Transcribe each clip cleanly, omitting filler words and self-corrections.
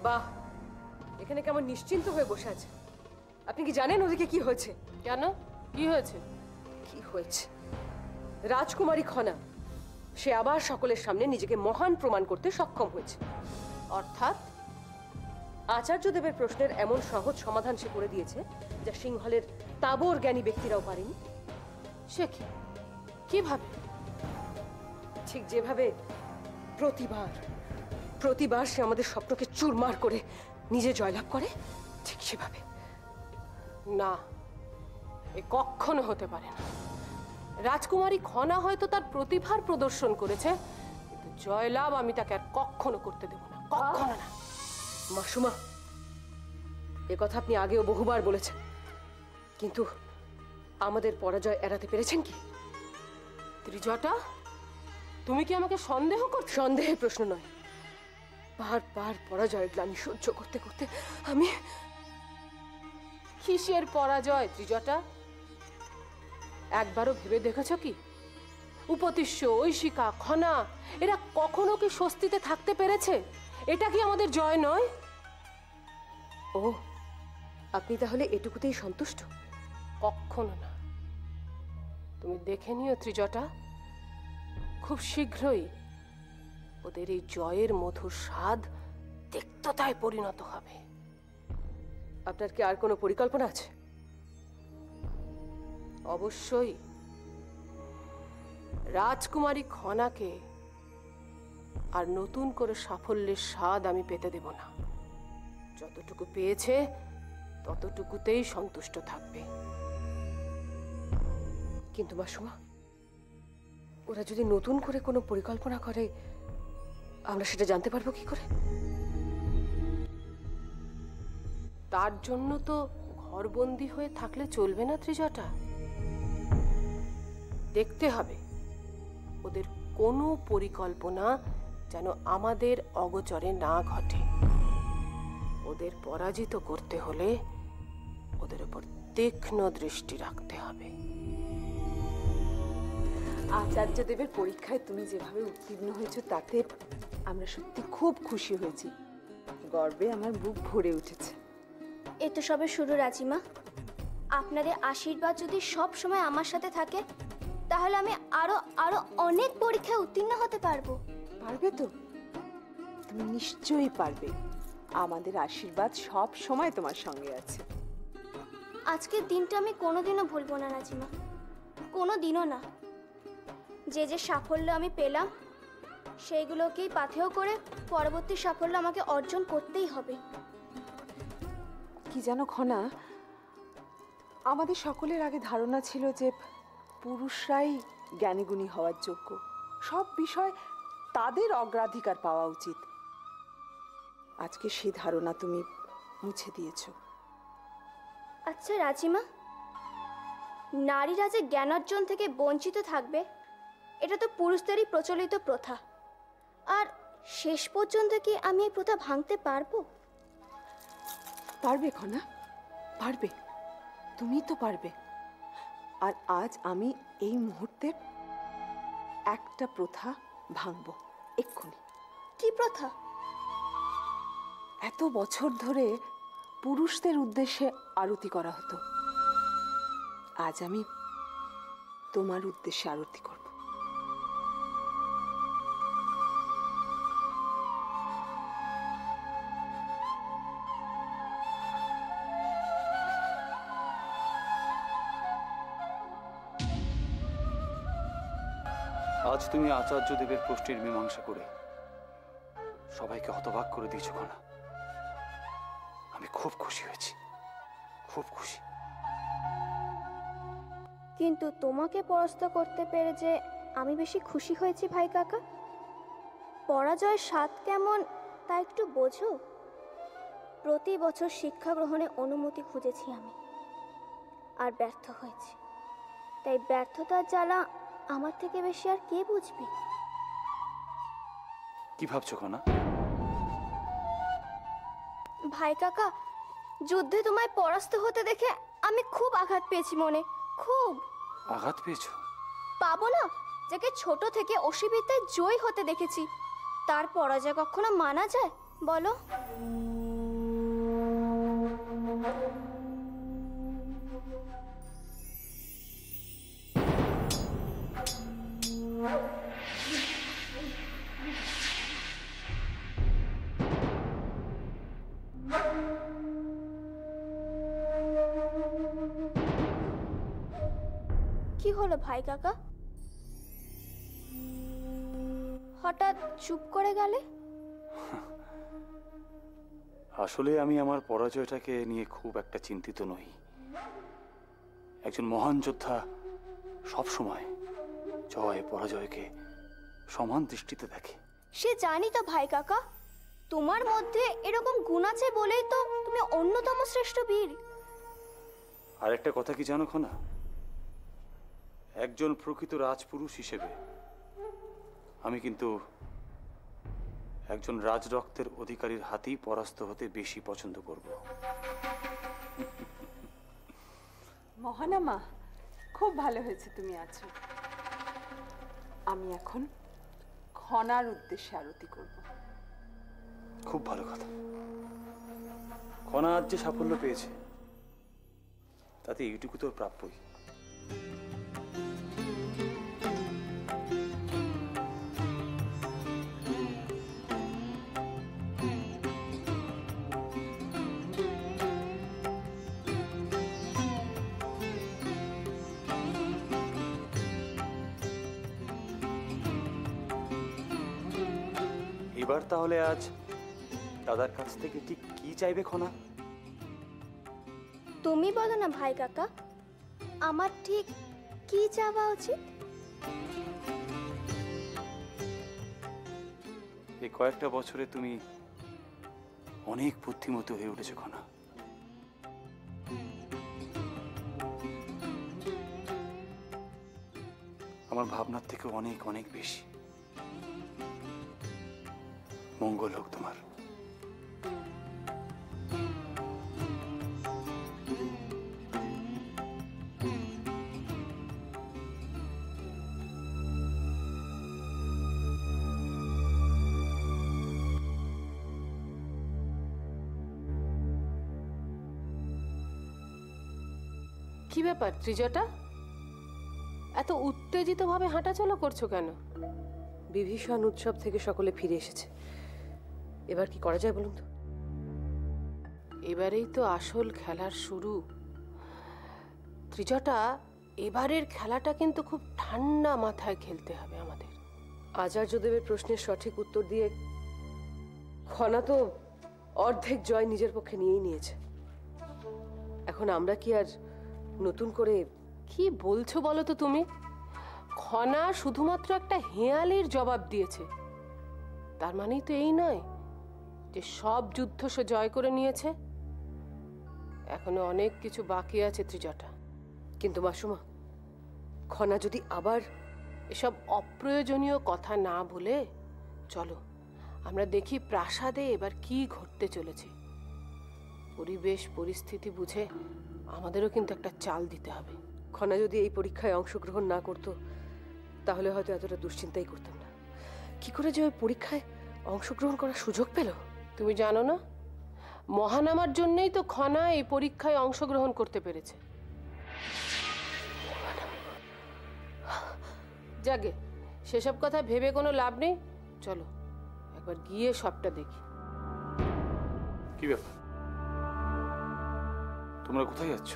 বাহ, এখানে কেমন নিশ্চিন্ত হয়ে বসে আছে। আপনি কি জানেন ওদিকে কি হয়েছে? কেন, কি হয়েছে? কি হয়েছে? রাজকুমারী খনা সে আবার সকলের সামনে নিজেকে মহান প্রমাণ করতে সক্ষম হয়েছে। অর্থাৎ আচার্যদেবের প্রশ্নের এমন সহজ সমাধান সে করে দিয়েছে যা সিংহলের তাবর জ্ঞানী ব্যক্তিরাও পারেনি। সে কি, কিভাবে? ঠিক যেভাবে প্রতিবার সে আমাদের স্বপ্নকে চুরমার করে নিজে জয়লাভ করে, ঠিক সেভাবে। না, এ কখনো হতে পারে না। রাজকুমারী খনা হয়তো তার প্রতিভার প্রদর্শন করেছে, কিন্তু জয়লাভ আমি তাকে আর কখনো করতে দেব না, কখনো না। মাসুমা, এ কথা আপনি আগেও বহুবার বলেছেন, কিন্তু আমাদের পরাজয় এড়াতে পেরেছেন কি? ত্রিজটা, তুমি কি আমাকে সন্দেহ করছো? সন্দেহের প্রশ্ন নয়, বারবার পরাজয়ের গ্লানি সহ্য করতে করতে আমি... কিসের পরাজয় ত্রিজটা? একবারও ভেবে দেখেছ কি উপতিষ্য, ঐশিকা, খনা এরা কখনো কি স্বস্তিতে থাকতে পেরেছে? এটা কি আমাদের জয় নয়? ও, আপনি তাহলে এটুকুতেই সন্তুষ্ট? কখনো না। তুমি দেখে নিও ত্রিজটা, খুব শীঘ্রই ওদের এই জয়ের মধুর স্বাদ তিক্ততায় পরিণত হবে। আপনার কি আর কোনো পরিকল্পনা আছে? অবশ্যই। রাজকুমারী খনাকে আর নতুন করে সাফল্যের স্বাদ আমি পেতে দেব না। যতটুকু পেয়েছে ততটুকুতেই সন্তুষ্ট থাকবে। কিন্তু মাসুমা, ওরা যদি নতুন করে কোনো পরিকল্পনা করে, আমরা সেটা জানতে পারবো কি করে? তার জন্য তো ঘরবন্দি হয়ে থাকলে চলবে না ত্রিজটা। দেখতে হবে ওদের কোনো পরিকল্পনা যেন আমাদের অগোচরে না ঘটে। ওদের পরাজিত করতে হলে ওদের উপর তীক্ষ্ণ দৃষ্টি রাখতে হবে। আচার্যদেবের পরীক্ষায় তুমি যেভাবে উত্তীর্ণ হয়েছো তাতে আমরা সত্যি খুব খুশি হয়েছি। গর্বে আমার বুক ভরে উঠেছে। এ তো সবে শুরু রাজিমা। আপনাদের আশীর্বাদ যদি সব সময় আমার সাথে থাকে তাহলে আমি আরো আরো অনেক পরীক্ষায় উত্তীর্ণ হতে পারবো। পারবে তো? তুমি নিশ্চয়ই পারবে। আমাদের আশীর্বাদ সব সময় তোমার সঙ্গে আছে। আজকের দিনটা আমি কোনোদিনও ভুলবো না রাজিমা, কোনোদিনও না। যে যে সাফল্য আমি পেলাম সেইগুলোকেই পাথেয় করে পরবর্তী সাফল্য আমাকে অর্জন করতেই হবে। কি জানো খনা, আমাদের সকলের আগে ধারণা ছিল যে পুরুষরাই জ্ঞানীগুণী হওয়ার যোগ্য, সব বিষয় তাদের অগ্রাধিকার পাওয়া উচিত। আজকে সেই ধারণা তুমি মুছে দিয়েছো। আচ্ছা রাজিমা, নারীরা যে জ্ঞানার্জন থেকে বঞ্চিত থাকবে এটা তো পুরুষদেরই প্রচলিত প্রথা। আর শেষ পর্যন্ত কি আমি এই প্রথা ভাঙতে পারবো? পারবে খনা, পারবে। তুমি তো পারবে। আর আজ আমি এই মুহূর্তে একটা প্রথা ভাঙবো, এক্ষুনি। কি প্রথা? এত বছর ধরে পুরুষদের উদ্দেশ্যে আরতি করা হতো, আজ আমি তোমার উদ্দেশ্যে আরতি করব। আজ তুমি আচার্যদেবের প্রশ্নের মীমাংসা করে সবাইকে হতবাক করে দিয়েছো খনা। আমি খুব খুশি হয়েছি, খুব খুশি। কিন্তু তোমাকে পরাস্ত করতে পেরে যে আমি বেশি খুশি হয়েছি ভাই কাকা। পরাজয়ের স্বাদ কেমন তা একটু বোঝো। প্রতি বছর শিক্ষা গ্রহণে অনুমতি খুঁজেছি আমি, আর ব্যর্থ হয়েছি। তাই ব্যর্থতার জ্বালা আমার থেকে বেশি আর কে বুঝবে? কি ভাবছো খনা? ভাই কাকা, যুদ্ধে তোমায় পরাস্ত হতে দেখে আমি খুব আঘাত পেয়েছি মনে, খুব। আঘাত পেয়েছো? পাবো না, যাকে ছোট থেকে অসীবিদ্যায় জয়ী হতে দেখেছি, তার পরাজয় কখনো মানা যায়? বলো। কি হলো ভাই কাকা, হঠাৎ চুপ করে গেলে? আসলে আমি আমার পরাজয়টাকে নিয়ে খুব একটা চিন্তিত নই। একজন মহান যোদ্ধা সবসময় জয় পরাজয়কে সমান দৃষ্টিতে দেখে। সে জানি তো ভাই কাকা, তোমার মধ্যে এরকম গুণ আছে বলেই তো তুমি অন্যতম শ্রেষ্ঠ বীর। আর একটা কথা কি জানো খনা, একজন প্রকৃত রাজপুরুষ হিসেবে আমি কিন্তু একজন রাজরক্তের অধিকারীর হাতেই পরাস্ত হতে বেশি পছন্দ করব। মহানামা, খুব ভালো হয়েছে তুমি আছো। আমি এখন খনার উদ্দেশ্যে আরতি করব। খুব ভালো কথা। খনা আজ যে সাফল্য পেয়েছে তাতে এইটুকু তো প্রাপ্যই। এবার তাহলে আজ দাদার কাছ থেকে ঠিক কি চাইবে খনা? তুমি বলো না ভাই কাকা, আমার ঠিক কি চাওয়া উচিত? এই কয়েকটা বছরে তুমি অনেক বুদ্ধিমতী হয়ে উঠেছো খনা। আমার ভাবনার থেকে অনেক অনেক বেশি। মঙ্গল হোক তোমার। কি ব্যাপার ত্রিজটা, এত উত্তেজিত ভাবে হাঁটাচলা করছো কেন? বিভীষণ উৎসব থেকে সকলে ফিরে এসেছে, এবার কি করা যায় বলুন তো? এবারেই তো আসল খেলার শুরু। ত্রিজটা, এবারের খেলাটা কিন্তু খুব ঠান্ডা মাথায় খেলতে হবে আমাদের। আচার্যদেবের প্রশ্নের সঠিক উত্তর দিয়ে খনা তো অর্ধেক জয় নিজের পক্ষে নিয়েই নিয়েছে। এখন আমরা কি আর নতুন করে? কি বলছো বলো তো তুমি? খনা শুধুমাত্র একটা হেঁয়ালির জবাব দিয়েছে, তার মানেই তো এই নয় যে সব যুদ্ধ সে জয় করে নিয়েছে। এখনো অনেক কিছু বাকি আছে ত্রিজটা। কিন্তু মাসুমা, খনা যদি আবার এসব অপ্রয়োজনীয় কথা না বলে চলো আমরা দেখি প্রাসাদে এবার কি ঘটতে চলেছে। পরিবেশ পরিস্থিতি বুঝে আমাদেরও কিন্তু একটা চাল দিতে হবে। খনা যদি এই পরীক্ষায় অংশগ্রহণ না করত তাহলে হয়তো এতটা দুশ্চিন্তাই করতাম না। কি করে যে ওই পরীক্ষায় অংশগ্রহণ করার সুযোগ পেল? তুমি জানো না, মহানামার জন্যই তো খনা এই পরীক্ষায় অংশগ্রহণ করতে পেরেছে। যাগে, সেসব কথা ভেবে কোনো লাভ নেই, চলো একবার গিয়ে সবটা দেখি। কি ব্যাপার, তোমরা কোথায় যাচ্ছ?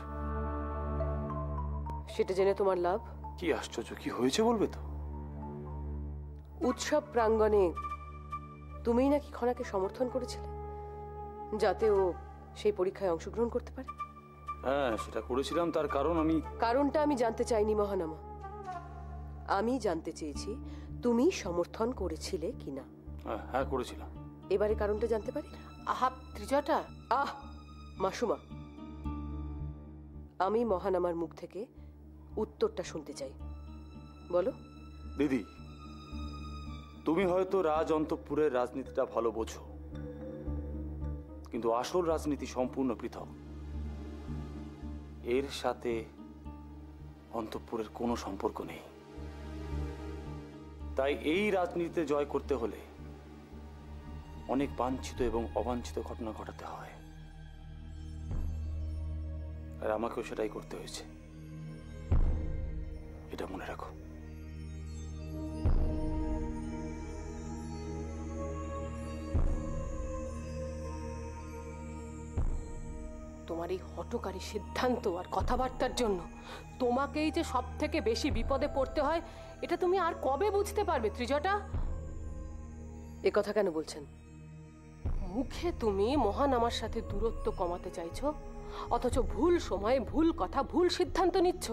সেটা জেনে তোমার লাভ? কি আশ্চর্য, কি হয়েছে বলবে তো? উৎসব প্রাঙ্গণে তুমিই নাকি খনাকে সমর্থন করেছিলে যাতে ও সেই পরীক্ষায় অংশগ্রহণ করতে পারে। হ্যাঁ, সেটা করেছিলাম, তার কারণ কারণটা আমি জানতে চাইনি মহানামা, আমি জানতে চেয়েছি তুমি সমর্থন করেছিলে কিনা। হ্যাঁ করেছিলাম। এবারে কারণটা জানতে পারি? আহা ত্রিজটা, মাসুমা, আমি মহানামার মুখ থেকে উত্তরটা শুনতে চাই, বলো। দিদি, তুমি হয়তো রাজ অন্তঃপুরের রাজনীতিটা ভালো বোঝো, কিন্তু আসল রাজনীতি সম্পূর্ণ পৃথক। এর সাথে অন্তঃপুরের কোনো সম্পর্ক নেই। তাই এই রাজনীতিতে জয় করতে হলে অনেক বাঞ্ছিত এবং অবাঞ্ছিত ঘটনা ঘটাতে হয়, আর আমাকেও সেটাই করতে হয়েছে। এটা মনে রাখো। তোমার এই হঠকারী সিদ্ধান্ত আর কথাবার্তার জন্য তোমাকেই যে সব থেকে বেশি বিপদে পড়তে হয়, এটা তুমি আর কবে বুঝতে পারবে ত্রিজটা? এ কথা কেন বলছেন? মুখে তুমি মহান আমার সাথে দূরত্ব কমাতে চাইছো, অথচ ভুল সময়ে ভুল কথা, ভুল সিদ্ধান্ত নিচ্ছ।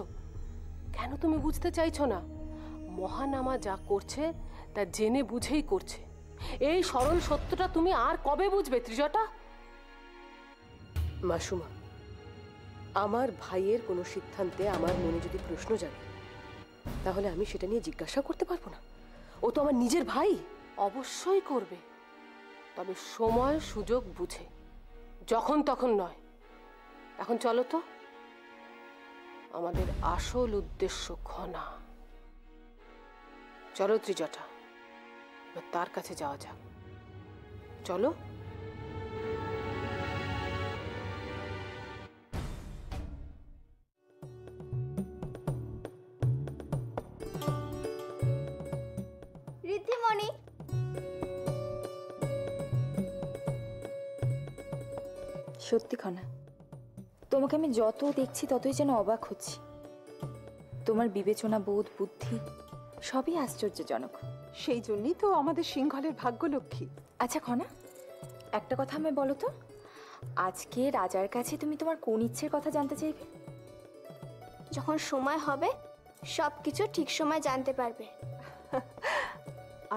কেন তুমি বুঝতে চাইছো না মহানামা যা করছে তা জেনে বুঝেই করছে? এই সরল সত্যটা তুমি আর কবে বুঝবে ত্রিজটা? মাসুমা, আমার ভাইয়ের কোনো সিদ্ধান্তে আমার মনে যদি প্রশ্ন জাগে, তাহলে আমি সেটা নিয়ে জিজ্ঞাসা করতে পারবো না? ও তো আমার নিজের ভাই। অবশ্যই করবে, তবে সময় সুযোগ বুঝে, যখন তখন নয়। এখন চলো তো, আমাদের আসল উদ্দেশ্য ঘনা। চলো ত্রিজটা, এবার তার কাছে যাওয়া যাক। চলো। ঋদ্ধিমণি, সত্যি খনা, তোমাকে আমি যত দেখছি ততই যেন অবাক হচ্ছি। তোমার বিবেচনা বোধ, বুদ্ধি সবই আশ্চর্যজনক। সেই জন্যই তো আমাদের সিংহলের ভাগ্যলক্ষ্মী। আচ্ছা খনা, একটা কথা আমি বলো তো, আজকে রাজার কাছে তুমি তোমার কোন ইচ্ছের কথা জানতে চাইবে? যখন সময় হবে সব কিছু ঠিক সময় জানতে পারবে।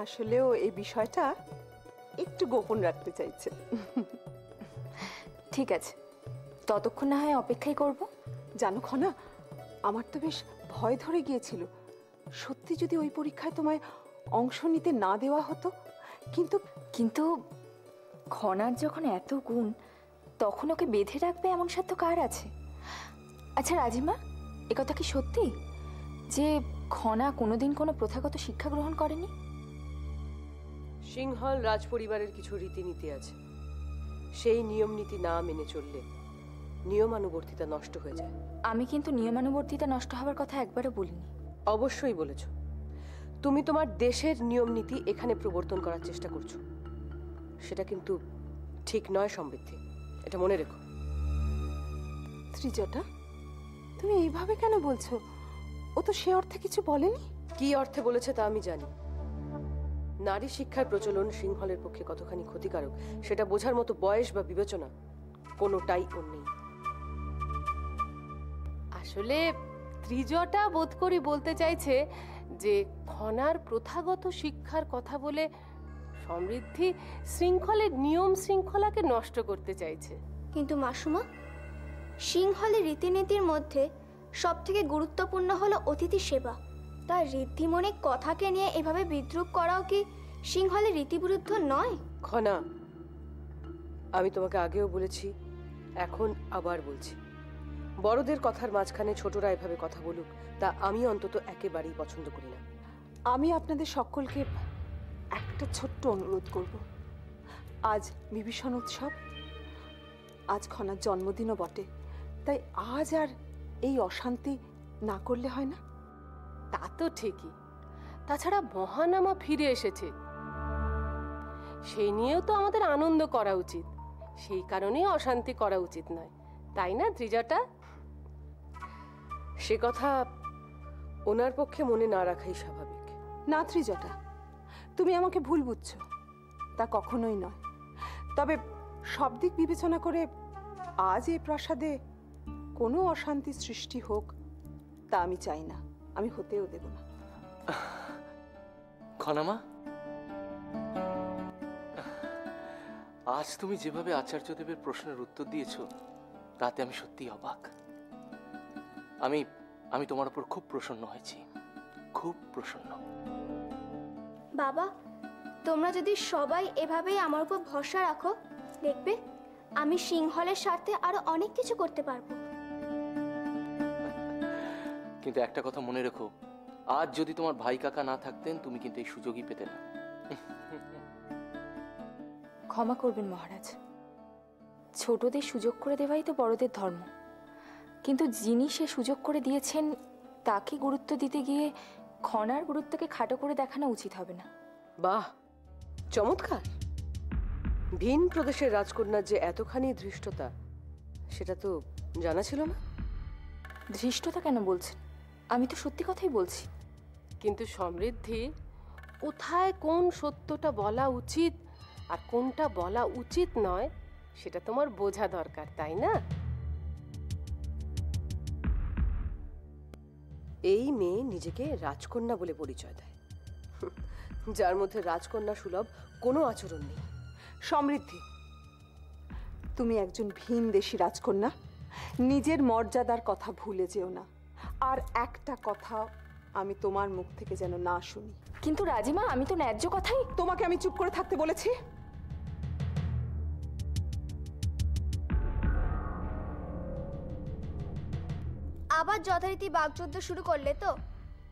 আসলেও এই বিষয়টা একটু গোপন রাখতে চাইছে। ঠিক আছে, ততক্ষণ না হয় অপেক্ষাই করব। জানো খনা, আমার তো বেশ ভয় ধরে গিয়েছিল, সত্যি যদি ওই পরীক্ষায় তোমায় অংশ নিতে না দেওয়া হতো। কিন্তু কিন্তু খনার যখন এত গুণ, তখন ওকে বেঁধে রাখবে এমন সাধ্য কার আছে? আচ্ছা রাজিমা, একথা কি সত্যি যে খনা কোনোদিন কোনো প্রথাগত শিক্ষা গ্রহণ করেনি? সিংহল রাজপরিবারের কিছু রীতিনীতি আছে, সেই নিয়ম নীতি না মেনে চললে নিয়মানুবর্তিতা নষ্ট হয়ে যায়। আমি কিন্তু নিয়মানুবর্তিতা নষ্ট হওয়ার কথা একবারও বলিনি। অবশ্যই বলেছ। তুমি তোমার দেশের নিয়ম নীতি এখানে প্রবর্তন করার চেষ্টা করছো, সেটা কিন্তু ঠিক নয় সমৃদ্ধি, এটা মনে রেখো। ত্রিজটা, তুমি এইভাবে কেন বলছো? ও তো সে অর্থে কিছু বলেনি। কি অর্থে বলেছে তা আমি জানি। নারী শিক্ষার প্রচলন সিংহলের পক্ষে কতখানি ক্ষতিকারক সেটা বোঝার মতো বয়স বা বিবেচনা কোনোটাই ওর নেই। আসলে ত্রিজটা বোধ করি বলতে চাইছে যে খনার প্রথাগত শিক্ষার কথা বলে সমৃদ্ধি শৃঙ্খলের নিয়ম শৃঙ্খলাকে নষ্ট করতে চাইছে। কিন্তু মাসুমা, সিংহলের রীতিনীতির মধ্যে সব থেকে গুরুত্বপূর্ণ হলো অতিথি সেবা। তার ঋদ্ধিমণি কথাকে নিয়ে এভাবে বিদ্রূপ করাও কি সিংহলের রীতিবিরুদ্ধ নয়? খনা, আমি তোমাকে আগেও বলেছি, এখন আবার বলছি, বড়দের কথার মাঝখানে ছোটরা এভাবে কথা বলুক তা আমি অন্তত একেবারেই পছন্দ করি না। আমি আপনাদের সকলকে একটা ছোট্ট অনুরোধ করব। আজ বিভীষণ উৎসব, আজ খনার জন্মদিনও বটে, তাই আজ আর এই অশান্তি না করলে হয় না? তা তো ঠিকই, তাছাড়া মহানামা ফিরে এসেছে, সেই নিয়েও তো আমাদের আনন্দ করা উচিত। সেই কারণেই অশান্তি করা উচিত নয়, তাই না ত্রিজটা? সে কথা ওনার পক্ষে মনে না রাখাই স্বাভাবিক। না ত্রিজটা, তুমি আমাকে ভুল বুঝছো, তা কখনোই নয়। তবে সব দিক বিবেচনা করে আজ এই প্রাসাদে কোনো অশান্তি সৃষ্টি হোক তা আমি চাই না, আমি হতেও দেব না। খনামা, আজ তুমি যেভাবে আচার্যদেবের প্রশ্নের উত্তর দিয়েছো তাতে আমি সত্যিই অবাক। আমি তোমার উপর খুব প্রসন্ন হয়েছি, খুব প্রসন্ন। বাবা, তোমরা যদি সবাই এভাবেই আমার উপর ভরসা রাখো, দেখবে আমি সিংহলের স্বার্থে আরো অনেক কিছু করতে পারবো। কিন্তু একটা কথা মনে রেখো, আজ যদি তোমার ভাই কাকা না থাকতেন তুমি কিন্তু এই সুযোগই পেতে না। ক্ষমা করবেন মহারাজ, ছোটদের সুযোগ করে দেওয়াই তো বড়দের ধর্ম। কিন্তু যিনি সে সুযোগ করে দিয়েছেন তাকে গুরুত্ব দিতে গিয়ে খনার গুরুত্বকে খাটো করে দেখানো উচিত হবে না। বাহ, চমৎকার। ভিন প্রদেশের রাজকন্যার যে এতখানি ধৃষ্টতা, সেটা তো জানা ছিল না। ধৃষ্টতা কেন বলছেন? আমি তো সত্যি কথাই বলছি। কিন্তু সমৃদ্ধি, কোথায় কোন সত্যটা বলা উচিত আর কোনটা বলা উচিত নয় সেটা তোমার বোঝা দরকার, তাই না? এই মেয়ে নিজেকে রাজকন্যা বলে পরিচয় দেয়, যার মধ্যে রাজকন্যা সুলভ কোনো আচরণ নেই। সমৃদ্ধি, তুমি একজন ভিনদেশী রাজকন্যা, নিজের মর্যাদার কথা ভুলে যেও না। আর একটা কথা আমি তোমার মুখ থেকে যেন না শুনি। কিন্তু রাজিমা, আমি তো ন্যায্য কথাই। তোমাকে আমি চুপ করে থাকতে বলেছি? আবার যথারীতি বাগযুদ্ধ শুরু করলে তো?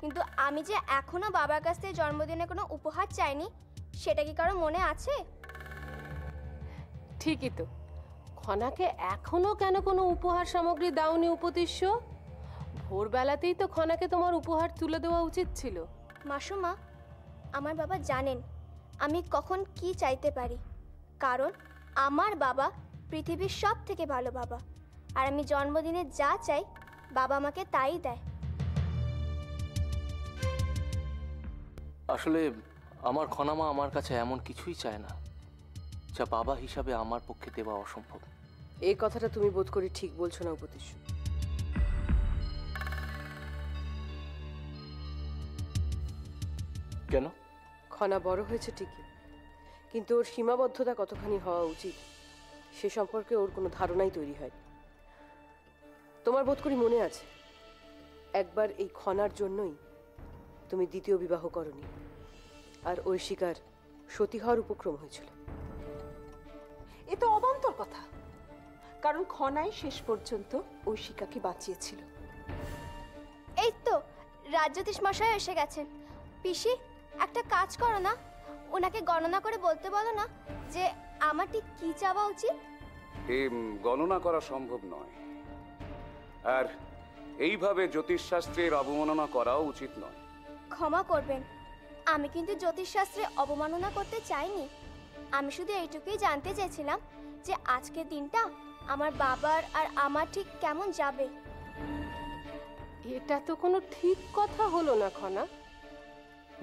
কিন্তু আমি যে এখনো বাবার কাছ থেকে জন্মদিনে কোনো উপহার চাইনি, সেটা কি কারো মনে আছে? ঠিকই তো, খনাকে এখনো কেন কোনো উপহার সামগ্রী দাওনি উপদেশ্য? ভোরবেলাতেই তো খনাকে তোমার উপহার তুলে দেওয়া উচিত ছিল। মাসুমা, আমার বাবা জানেন আমি কখন কি চাইতে পারি, কারণ আমার বাবা পৃথিবীর সব থেকে ভালো বাবা। আর আমি জন্মদিনে যা চাই বাবা আমাকে তাই দেয়। আসলে আমার খনামা আমার কাছে এমন কিছুই চায় না যা বাবা হিসাবে আমার পক্ষে দেওয়া অসম্ভব। এই কথাটা তুমি বোধ করি ঠিক বলছো না উপদেশ। কেন? খনা বড় হয়েছে ঠিকই, কিন্তু ওর সীমাবদ্ধতা কতখানি হওয়া উচিত সে সম্পর্কে ওর কোনো ধারণাই তৈরি হয়নি। তোমার বোধ করি মনে আছে, একবার এই খনার জন্যই তুমি দ্বিতীয় বিবাহ করনি, আর ওই শিকার সতী হওয়ার উপক্রম হয়েছিল। এ তো অবান্তর কথা, কারণ খনাই শেষ পর্যন্ত ঐশিকাকে বাঁচিয়েছিল। এই তো রাজ্যধীশ মশাই এসে গেছেন। পিসি, একটা কাজ করো না, ওনাকে গণনা করে বলতে বলো না যে আমার ঠিক কি চাওয়া উচিত। গণনা করা সম্ভব নয়, আর এইভাবে জ্যোতিষশাস্ত্রের অবমাননা করাও উচিত নয়। ক্ষমা করবেন, আমি কিন্তু জ্যোতিষশাস্ত্রে অবমাননা করতে চাইনি। আমি শুধু এইটুকুই জানতে চেয়েছিলাম যে আজকের দিনটা আমার বাবার আর আমার ঠিক কেমন যাবে। এটা তো কোনো ঠিক কথা হলো না খনা।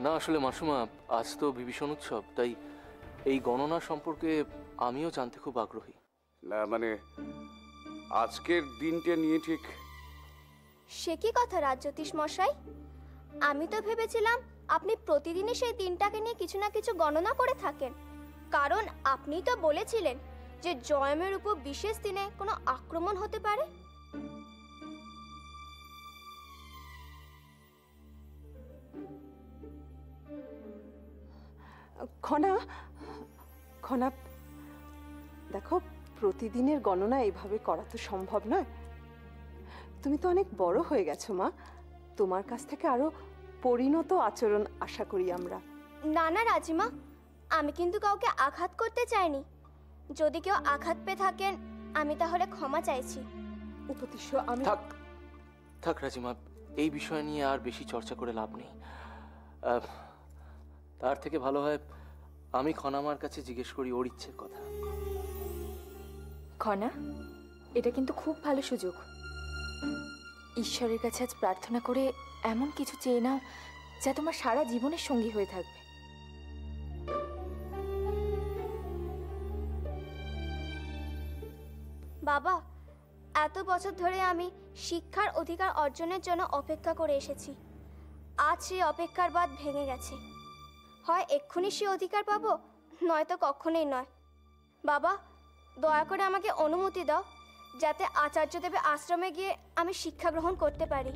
না, আসলে মাসুমা, আজ তো বিভীষণ উৎসব, তাই এই গণনা সম্পর্কে আমিও জানতে খুব আগ্রহী। না মানে আজকের দিনটা নিয়ে ঠিক। সে কি কথা রাজ্যধীশ মশাই, আমি তো ভেবেছিলাম আপনি প্রতিদিনই সেই দিনটাকে নিয়ে কিছু না কিছু গণনা করে থাকেন, কারণ আপনি তো বলেছিলেন যে জয়মের উপর বিশেষ দিনে কোনো আক্রমণ হতে পারে। খনা, খনা, দেখো, প্রতিদিনের গণনা এইভাবে করা তো সম্ভব নয়। তুমি তো অনেক বড় হয়ে গেছো মা, তোমার কাছ থেকে আরো পরিণত আচরণ আশা করি আমরা। না না রাজিমা, আমি কিন্তু কাউকে আঘাত করতে চাইনি। যদি কেউ আঘাত পেয়ে থাকেন আমি তাহলে ক্ষমা চাইছি। উপদেশ, আমি থাক থাক রাজিমা, এই বিষয় নিয়ে আর বেশি চর্চা করে লাভ নেই। তার থেকে ভালো হয় আমি খনামার কাছে জিজ্ঞেস করি ওর ইচ্ছের কথা। খনা, এটা কিন্তু খুব ভালো সুযোগ। ঈশ্বরের কাছে আজ প্রার্থনা করে এমন কিছু চেয়ে নাও যা তোমার সারা জীবনের সঙ্গী হয়ে থাকবে। বাবা, এত বছর ধরে আমি শিক্ষার অধিকার অর্জনের জন্য অপেক্ষা করে এসেছি। আজ সেই অপেক্ষার বাঁধ ভেঙে গেছে। হয় এক্ষুনি সে অধিকার পাবো, নয়তো কখনোই নয়। বাবা, দয়া করে আমাকে অনুমতি দাও যাতে আচার্যদেবের আশ্রমে গিয়ে আমি শিক্ষা গ্রহণ করতে পারি।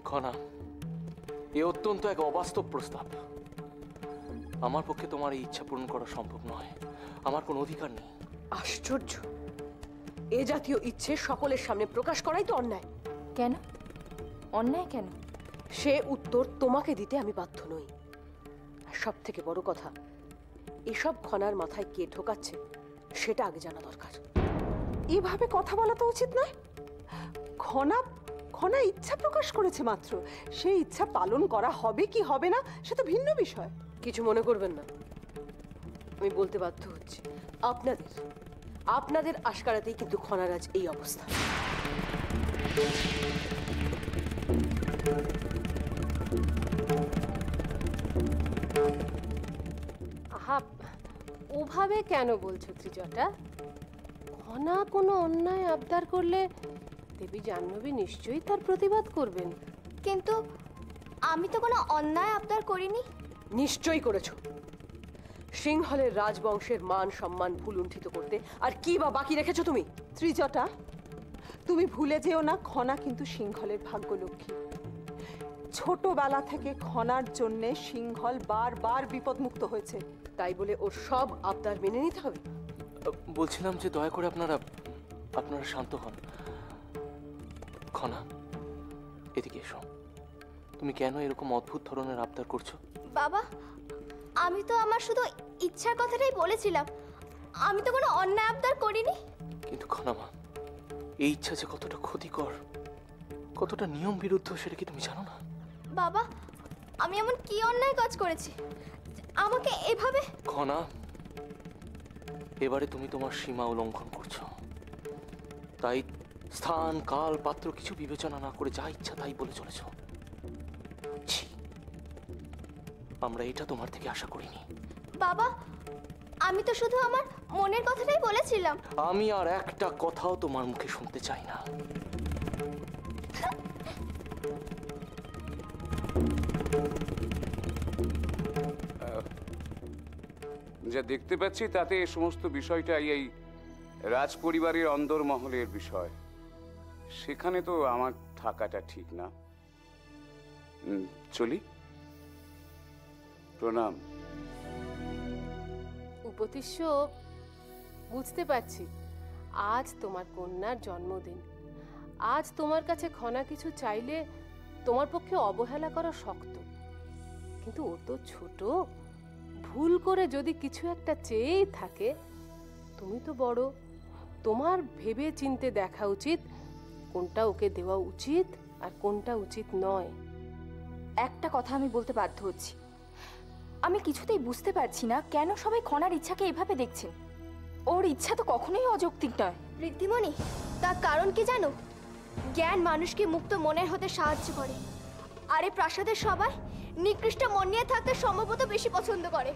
খনা, এ অত্যন্ত এক অবাস্তব প্রস্তাব। আমার পক্ষে তোমার এই ইচ্ছা পূরণ করা সম্ভব নয়। আমার কোনো অধিকার নেই। আশ্চর্য, এ জাতীয় ইচ্ছে সকলের সামনে প্রকাশ করাই তো অন্যায়। কেন অন্যায়? কেন? সে উত্তর তোমাকে দিতে আমি বাধ্য নই। সব থেকে বড় কথা, এসব খনার মাথায় কে ঢোকাচ্ছে সেটা আগে জানা দরকার। এভাবে কথা বলা তো উচিত নয়। খনা খনা ইচ্ছা প্রকাশ করেছে মাত্র, সেই ইচ্ছা পালন করা হবে কি হবে না সে তো ভিন্ন বিষয়। কিছু মনে করবেন না, আমি বলতে বাধ্য হচ্ছি, আপনাদের আশকারাতেই কিন্তু খনার আজ এই অবস্থা। আহা, ওভাবে কেন বলছো ত্রিজটা? খনা কোনো অন্যায় আবদার করলে দেবী জাহ্নবী নিশ্চয়ই তার প্রতিবাদ করবেন। কিন্তু আমি তো কোনো অন্যায় আবদার করিনি। নিশ্চয়ই করেছো। সিংহলের রাজবংশের মান সম্মান ভুলুণ্ঠিত করতে আর কি বা বাকি রেখেছো তুমি? ত্রিজটা, তুমি ভুলে যেও না খনা কিন্তু সিংহলের ভাগ্যলক্ষ্মী। ছোটবেলা থেকে খনার জন্যে সিংহল বারবার বিপদমুক্ত হয়েছে। তাই বলে ওর সব আবদার মেনে নিতে হবে? বলছিলাম যে দয়া করে আপনারা শান্ত হন। খনা, এদিকে এসো। তুমি কেন এরকম অদ্ভুত ধরনের আবদার করছো? বাবা, আমি তো আমার শুধু ইচ্ছার কথাটাই বলেছিলাম, আমি তো কোনো অন্যায় আবদার করিনি। কিন্তু খনামা, এই ইচ্ছা যে কতটা ক্ষতিকর, কতটা নিয়ম বিরুদ্ধ সেটা কি তুমি জানো না? বাবা, আমি এমন কি অন্যায় কাজ করেছি আমাকে এভাবে? খনা, এবারে তুমি তোমার সীমা উল্লঙ্ঘন করছো। তাই স্থান কাল পাত্র কিছু বিবেচনা না করে যা ইচ্ছা তাই বলে চলেছ। ছি, আমরা এটা তোমার থেকে আশা করিনি। বাবা, আমি তো শুধু আমার মনের কথাটাই বলেছিলাম। আমি আর একটা কথাও তোমার মুখে শুনতে চাই না। যা দেখতে পাচ্ছি তাতে এই সমস্ত বিষয়টাই এই রাজ পরিবারের অন্দরমহলের বিষয়। সেখানে তো আমার থাকাটা ঠিক না। চলি। প্রণাম। উপতিষ্য, বুঝতে পারছি আজ তোমার কন্যার জন্মদিন। আজ তোমার কাছে খনা কিছু চাইলে তোমার পক্ষে অবহেলা করা শক্ত। কিন্তু ও তো ছোট, ভুল করে যদি কিছু একটা চেয়েই থাকে, তুমি তো বড়, তোমার ভেবে চিনতে দেখা উচিত কোনটা ওকে দেওয়া উচিত আর কোনটা উচিত নয়। একটা কথা আমি বলতে বাধ্য হচ্ছি, আমি কিছুতেই বুঝতে পারছি না কেন সবাই খনার ইচ্ছাকে এভাবে দেখছেন। ওর ইচ্ছা তো কখনোই অযৌক্তিক নয়। ঋদ্ধিমণি, তার কারণ কি জানো? জ্ঞান মানুষকে মুক্ত মনের হতে সাহায্য করে, আর এই প্রাসাদের সবাই নিকৃষ্ট মন নিয়ে থাকতে সম্ভবত বেশি পছন্দ করে।